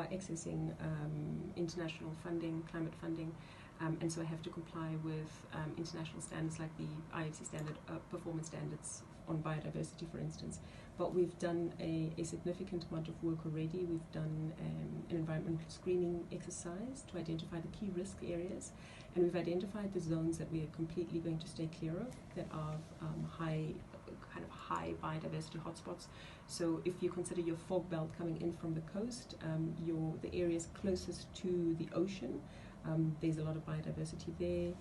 are accessing international funding, climate funding, and so I have to comply with international standards like the IFC standard, performance standards on biodiversity, for instance. But we've done a significant amount of work already. We've done an environmental screening exercise to identify the key risk areas, and we've identified the zones that we are completely going to stay clear of that are high biodiversity hotspots. So if you consider your fog belt coming in from the coast, the areas closest to the ocean, there's a lot of biodiversity there.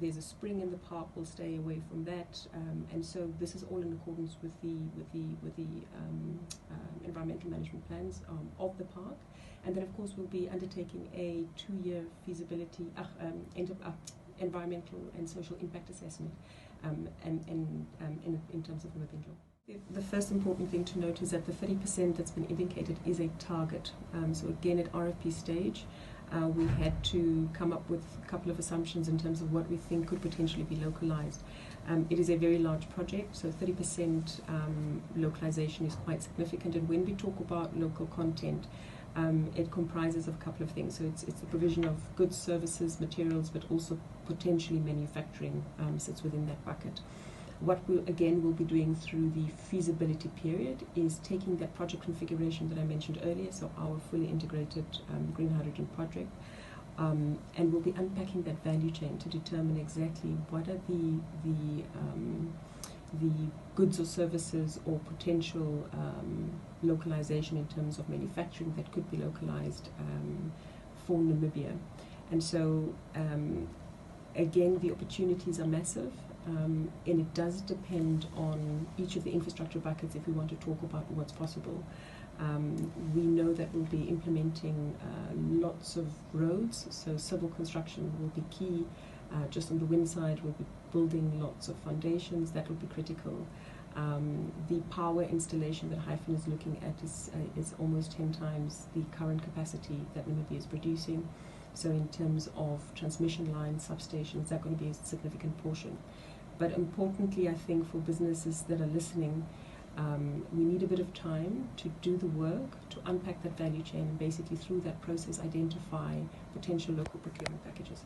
There's a spring in the park, we'll stay away from that, and so this is all in accordance with the environmental management plans of the park. And then of course we'll be undertaking a 2-year feasibility environmental and social impact assessment in terms of Namibia. The first important thing to note is that the 30% that's been indicated is a target. So again, at RFP stage, we had to come up with a couple of assumptions in terms of what we think could potentially be localized. It is a very large project, so 30% localization is quite significant. And when we talk about local content, it comprises of a couple of things. So it's the provision of goods, services, materials, but also potentially manufacturing sits within that bucket. What we'll be doing through the feasibility period is taking that project configuration that I mentioned earlier, so our fully integrated green hydrogen project, and we'll be unpacking that value chain to determine exactly what are the goods or services or potential localization in terms of manufacturing that could be localized for Namibia. And so again, the opportunities are massive. And it does depend on each of the infrastructure buckets if we want to talk about what's possible. We know that we'll be implementing lots of roads, so civil construction will be key. Just on the wind side, we'll be building lots of foundations. That will be critical. The power installation that Hyphen is looking at is almost 10 times the current capacity that Namibia is producing. So in terms of transmission lines, substations, that's going to be a significant portion. But importantly, I think for businesses that are listening, we need a bit of time to do the work, to unpack that value chain, and basically through that process identify potential local procurement packages.